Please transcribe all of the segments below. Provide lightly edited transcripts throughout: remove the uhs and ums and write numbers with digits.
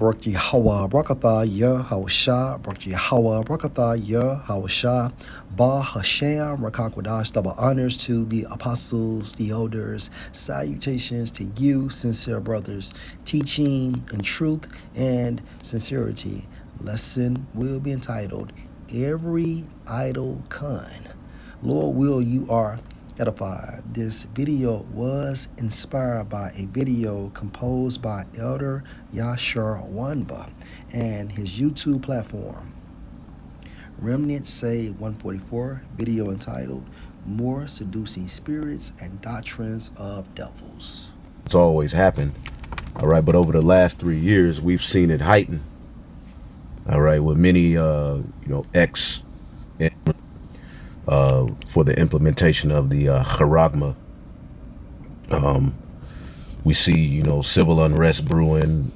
Barak Yahweh, Barakatha Yahweh, Barak Yahweh, Barakatha Yahweh, Ba Hashem, Rakakwadash, double honors to the apostles, the elders, salutations to you, sincere brothers, teaching in truth and sincerity. Lesson will be entitled, Every Idol Con. Lord will you are edified. This video was inspired by a video composed by Elder Yashar Wanba and his YouTube platform, Remnant Say 144, video entitled More Seducing Spirits and Doctrines of Devils. It's always happened. All right, but over the last 3 years, we've seen it heighten. All right, with many, ex for the implementation of the charagma. We see, civil unrest brewing,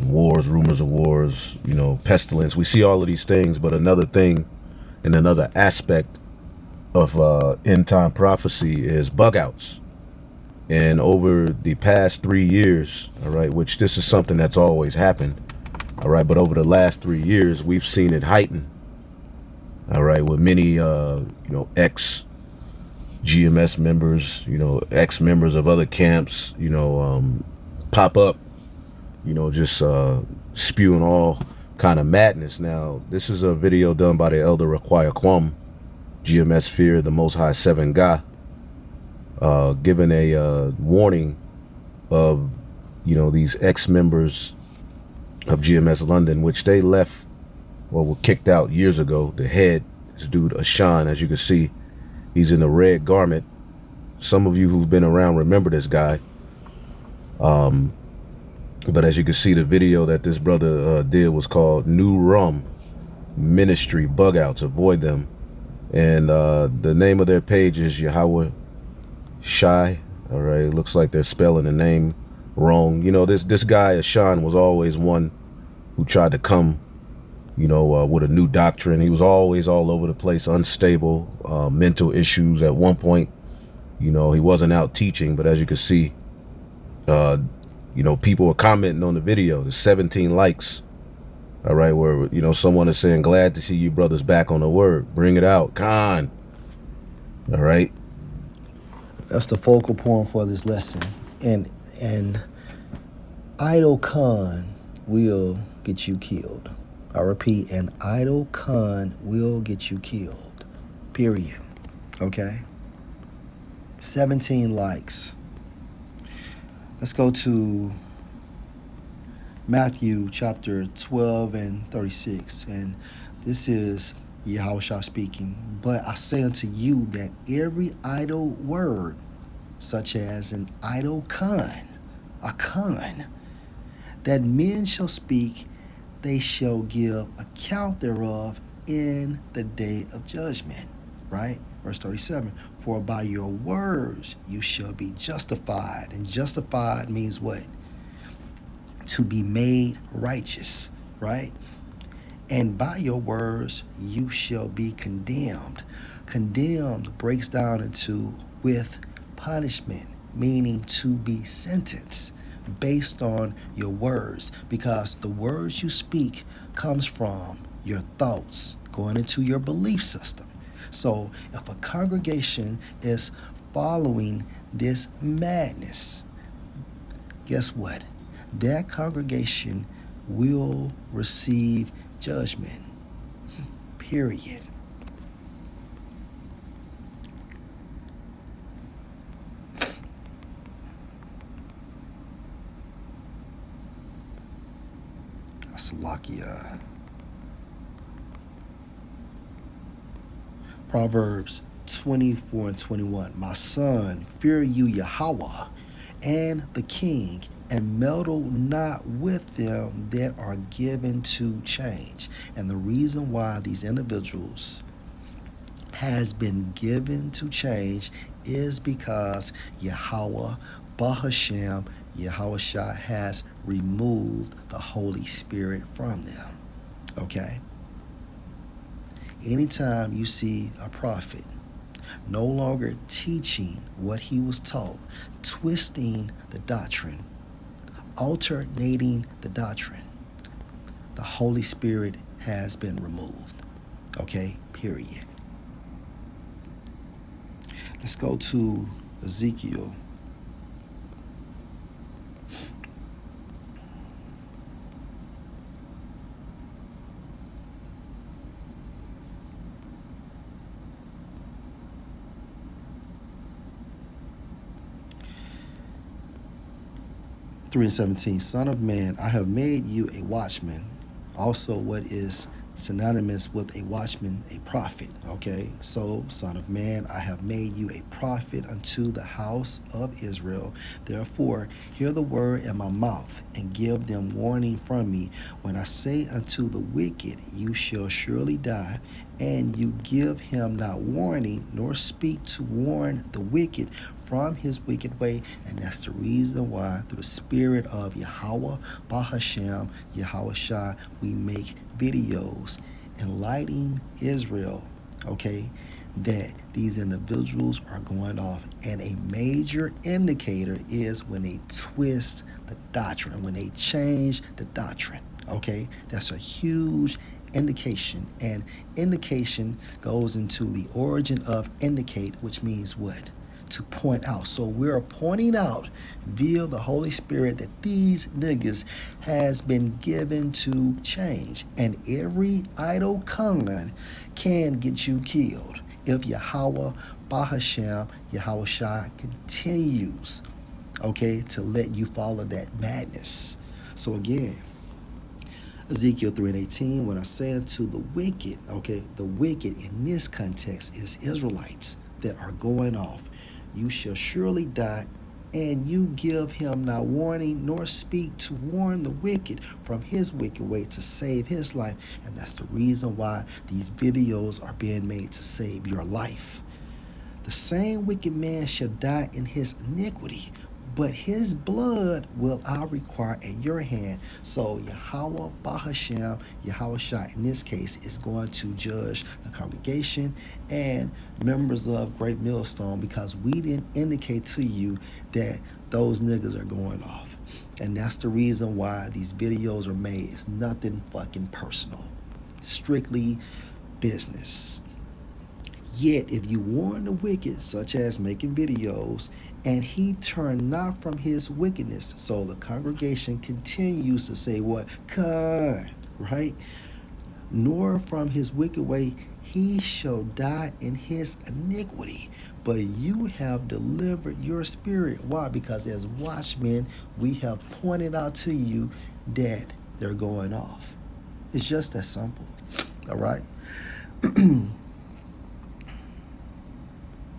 wars, rumors of wars, pestilence. We see all of these things, but another thing and another aspect of end time prophecy is bug outs. And over the past 3 years, all right, which this is something that's always happened, all right, but over the last 3 years, we've seen it heighten. All right, with many, ex GMS members, ex members of other camps, pop up, just spewing all kind of madness. Now, this is a video done by the Elder Raquia Kwam, GMS Fear, the Most High Seven Ga, giving a warning of, these ex members of GMS London, which they left or were kicked out years ago. The head, this dude Ashan, as you can see, he's in a red garment. Some of you who've been around remember this guy. But as you can see, the video that this brother did was called New Rum Ministry Bug Outs. Avoid them. And the name of their page is Yahweh Shai. All right, it looks like they're spelling the name wrong. This guy Ashan was always one who tried to come with a new doctrine. He was always all over the place, unstable, mental issues. At one point, he wasn't out teaching, but as you can see, people were commenting on the video. There's 17 likes, all right, where, someone is saying, glad to see you brothers back on the word. Bring it out, Khan. All right. That's the focal point for this lesson. And idle con will get you killed. I repeat, an idle con will get you killed. Period. Okay? 17 likes. Let's go to Matthew chapter 12 and 36. And this is Yahushua speaking. But I say unto you that every idle word, such as an idle con, a con, that men shall speak, they shall give account thereof in the day of judgment. Right? Verse 37, for by your words you shall be justified. And justified means what? To be made righteous, right? And by your words you shall be condemned. Condemned breaks down into with punishment, meaning to be sentenced based on your words, because the words you speak comes from your thoughts going into your belief system. So if a congregation is following this madness, guess what? That congregation will receive judgment. Period. Salakia. Proverbs 24 and 21. My son, fear you Yahweh and the king, and meddle not with them that are given to change. And the reason why these individuals has been given to change is because Yahweh, Bahashem, Yahushua has removed the Holy Spirit from them. Okay? Anytime you see a prophet no longer teaching what he was taught, twisting the doctrine, alternating the doctrine, the Holy Spirit has been removed. Okay, period. Let's go to Ezekiel. Three and 17. Son of man, I have made you a watchman. Also, what is synonymous with a watchman, a prophet. Okay, so son of man, I have made you a prophet unto the house of Israel. Therefore, hear the word in my mouth and give them warning from me. When I say unto the wicked, you shall surely die, and you give him not warning, nor speak to warn the wicked from his wicked way. And that's the reason why, through the spirit of Yahweh, Bahashem, Yahweh Shai, we make videos enlightening Israel, okay, that these individuals are going off. And a major indicator is when they twist the doctrine, when they change the doctrine, okay? That's a huge indication. And indication goes into the origin of indicate, which means what? To point out. So we're pointing out via the Holy Spirit that these niggas has been given to change. And every idol Khan can get you killed if Yahweh, Bahashem, Yahweh Shai continues, okay, to let you follow that madness. So again, Ezekiel 3 and 18, when I say unto the wicked, okay, the wicked in this context is Israelites that are going off. You shall surely die, and you give him not warning, nor speak to warn the wicked from his wicked way to save his life. And that's the reason why these videos are being made, to save your life. The same wicked man shall die in his iniquity, but his blood will I require at your hand. So Yahweh, Bahashem, Yahweh Shai, in this case, is going to judge the congregation and members of Great Millstone, because we didn't indicate to you that those niggas are going off. And that's the reason why these videos are made. It's nothing fucking personal. Strictly business. Yet, if you warn the wicked, such as making videos, and he turned not from his wickedness, so the congregation continues to say what? Khan, right? Nor from his wicked way, he shall die in his iniquity. But you have delivered your spirit. Why? Because as watchmen, we have pointed out to you that they're going off. It's just that simple. All right?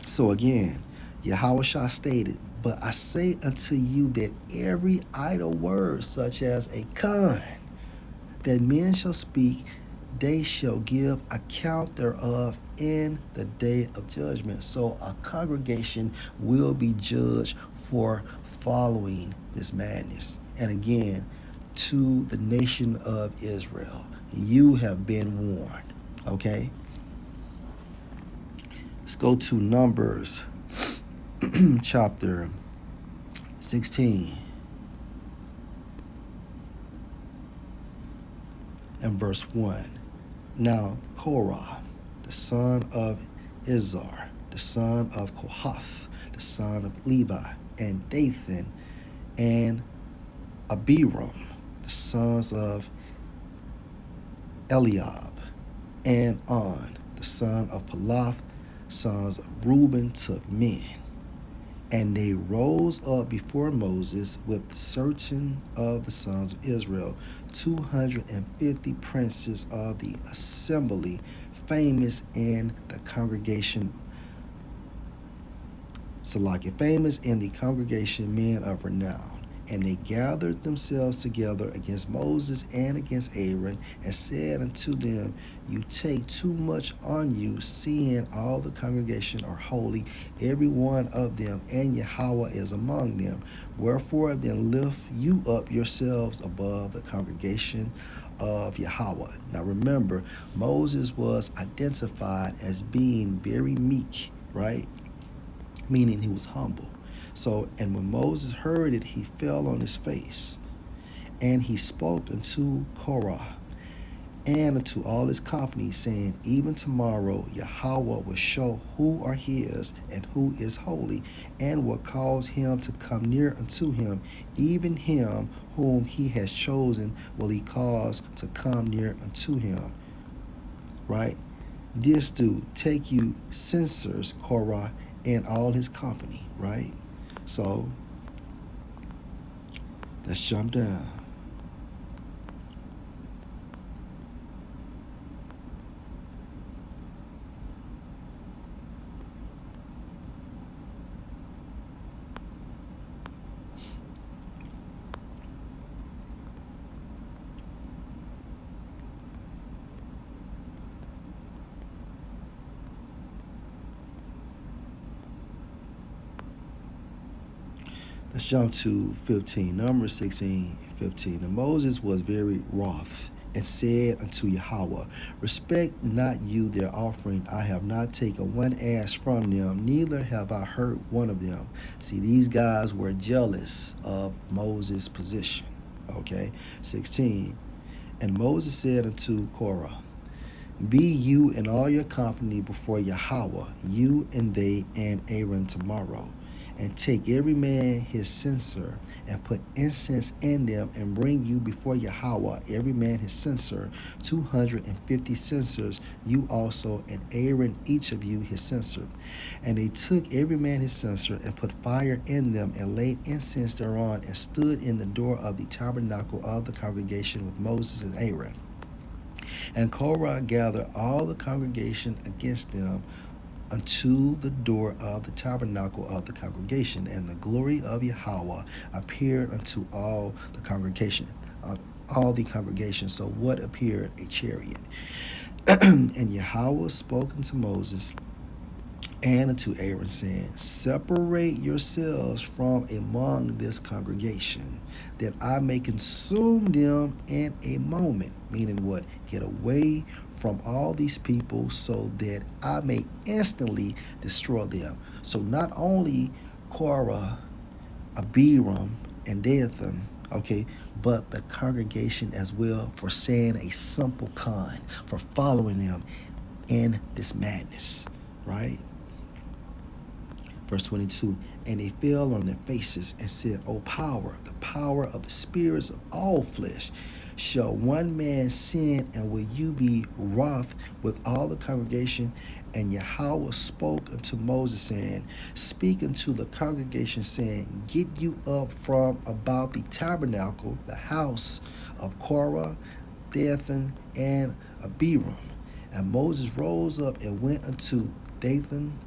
So again, Yahweh Shah stated, but I say unto you that every idle word, such as a Khan, that men shall speak, they shall give account thereof in the day of judgment. So a congregation will be judged for following this madness. And again, to the nation of Israel, you have been warned, okay? Let's go to Numbers chapter 16 and verse 1. Now Korah, the son of Izhar, the son of Kohath, the son of Levi, and Dathan, and Abiram, the sons of Eliab, and On, the son of Pelath, sons of Reuben, took men. And they rose up before Moses with certain of the sons of Israel, 250 princes of the assembly, famous in the congregation, famous in the congregation, men of renown. And they gathered themselves together against Moses and against Aaron, and said unto them, you take too much on you, seeing all the congregation are holy, every one of them, and Yahweh is among them. Wherefore then lift you up yourselves above the congregation of Yahweh. Now remember, Moses was identified as being very meek, right? Meaning he was humble. So, and when Moses heard it, he fell on his face, and he spoke unto Korah, and unto all his company, saying, Even tomorrow Yahweh will show who are his and who is holy, and will cause him to come near unto him, even him whom he has chosen will he cause to come near unto him. Right? This do take you censors Korah and all his company, right? So let's jump down. Let's jump to 15. Number 16, 15. And Moses was very wroth and said unto Yahweh, Respect not you their offering. I have not taken one ass from them, neither have I hurt one of them. See, these guys were jealous of Moses' position. Okay. 16. And Moses said unto Korah, Be you and all your company before Yahweh, you and they and Aaron tomorrow, and take every man his censer, and put incense in them, and bring you before Yahweh every man his censer, 250 censers, you also, and Aaron each of you his censer. And they took every man his censer, and put fire in them, and laid incense thereon, and stood in the door of the tabernacle of the congregation with Moses and Aaron. And Korah gathered all the congregation against them unto the door of the tabernacle of the congregation, and the glory of Yahweh appeared unto all the congregation. So what appeared? A chariot. And Yahweh spoke unto Moses and unto Aaron, saying, Separate yourselves from among this congregation, that I may consume them in a moment. Meaning what? Get away from all these people, so that I may instantly destroy them. So not only Korah, Abiram, and Dathan, okay, but the congregation as well, for saying a simple con, for following them in this madness, right? Verse 22, and they fell on their faces and said, O power, the power of the spirits of all flesh, shall one man sin, and will you be wroth with all the congregation? And Yahweh spoke unto Moses, saying, Speak unto the congregation, saying, Get you up from about the tabernacle, the house of Korah, Dathan, and Abiram. And Moses rose up and went unto Dathan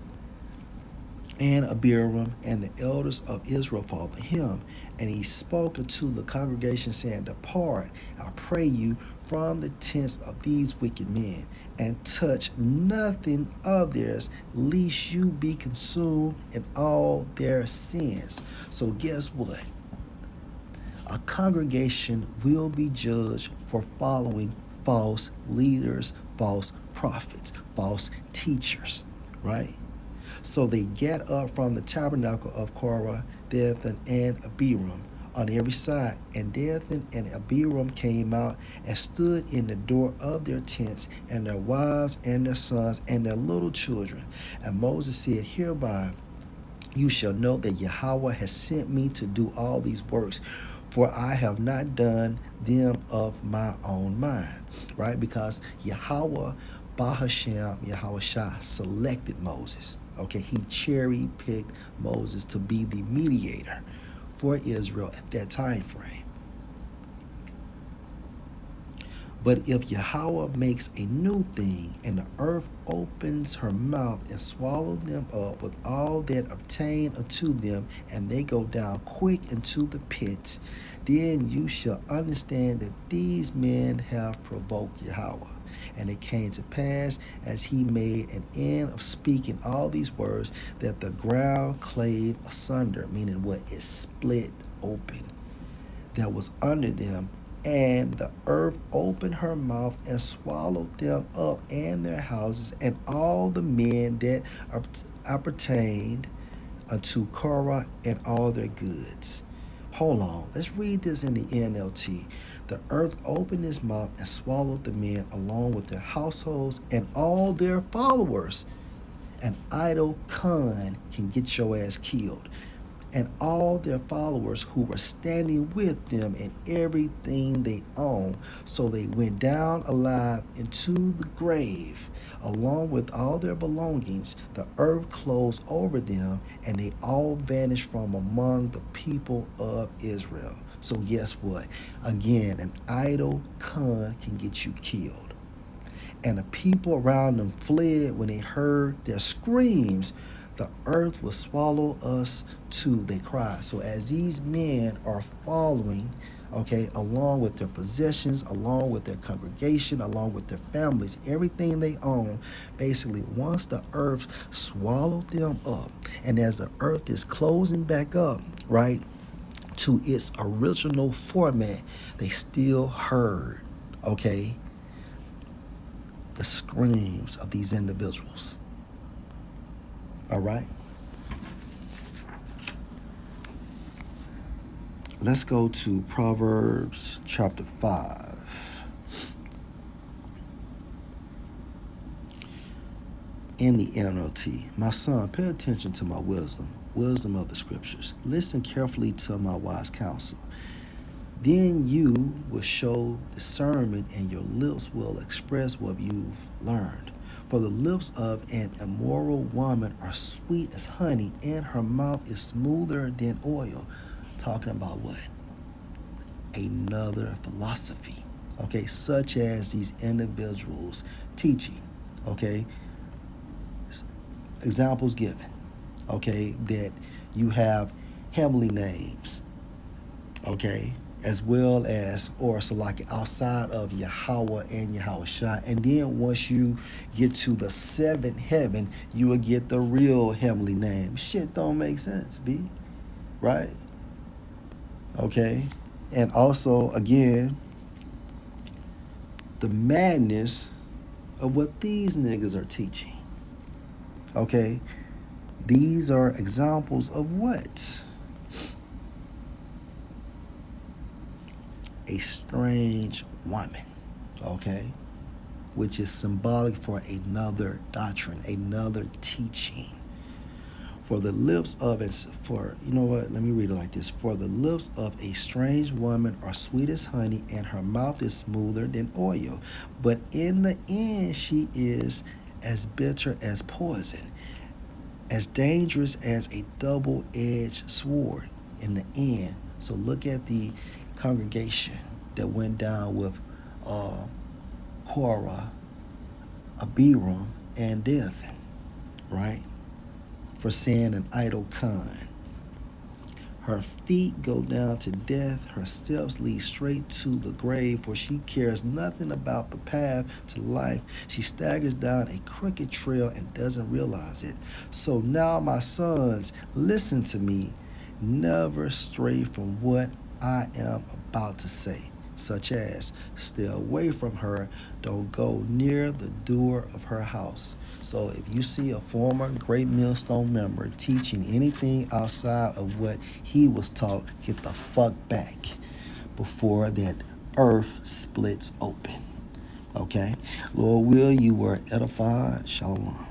and Abiram, and the elders of Israel followed him. And he spoke unto the congregation, saying, Depart, I pray you, from the tents of these wicked men, and touch nothing of theirs, lest you be consumed in all their sins. So guess what? A congregation will be judged for following false leaders, false prophets, false teachers, right? So they get up from the tabernacle of Korah, Dathan, and Abiram on every side. And Dathan and Abiram came out and stood in the door of their tents, and their wives and their sons and their little children. And Moses said, Hereby you shall know that Yahweh has sent me to do all these works, for I have not done them of my own mind. Right? Because Yahweh, Bahashem, Yahweh Shah, selected Moses. Okay, he cherry-picked Moses to be the mediator for Israel at that time frame. But if Yahweh makes a new thing, and the earth opens her mouth and swallows them up with all that obtain unto them, and they go down quick into the pit, then you shall understand that these men have provoked Yahweh. And it came to pass, as he made an end of speaking all these words, that the ground clave asunder, meaning what? It split open, that was under them, and the earth opened her mouth and swallowed them up and their houses, and all the men that appertained unto Korah and all their goods. Hold on. Let's read this in the NLT. The earth opened its mouth and swallowed the men along with their households and all their followers. An idle con can get your ass killed. And all their followers who were standing with them and everything they owned. So they went down alive into the grave, along with all their belongings. The earth closed over them, and they all vanished from among the people of Israel. So guess what? Again, an idle con can get you killed. And the people around them fled when they heard their screams. The earth will swallow us too, they cried. So as these men are following, okay, along with their possessions, along with their congregation, along with their families, everything they own, basically once the earth swallowed them up, and as the earth is closing back up, right, to its original format, they still heard, okay, the screams of these individuals. All right. Let's go to Proverbs chapter 5. In the NLT, my son, pay attention to my wisdom of the scriptures. Listen carefully to my wise counsel. Then you will show discernment, and your lips will express what you've learned. For the lips of an immoral woman are sweet as honey, and her mouth is smoother than oil. Talking about what? Another philosophy, okay, such as these individuals teaching, okay? Examples given, okay, that you have heavenly names, okay, as well as, or so like outside of Yahweh and Yahushua. And then once you get to the seventh heaven, you will get the real heavenly name. Shit don't make sense, B. Right? Okay. And also, again, the madness of what these niggas are teaching. Okay. These are examples of what? A strange woman, okay, which is symbolic for another doctrine, another teaching. For the lips of you know what? Let me read it like this. For the lips of a strange woman are sweet as honey, and her mouth is smoother than oil. But in the end, she is as bitter as poison, as dangerous as a double-edged sword in the end. So look at the congregation that went down with Korah, Abiram, and Dathan, right? For saying an idle con. Her feet go down to death, her steps lead straight to the grave, for she cares nothing about the path to life. She staggers down a crooked trail and doesn't realize it. So now, my sons, listen to me. Never stray from what I am about to say, such as stay away from her, don't go near the door of her house. So if you see a former Great Millstone member teaching anything outside of what he was taught, get the fuck back before that earth splits open. Okay? Lord will, you were edified. Shalom.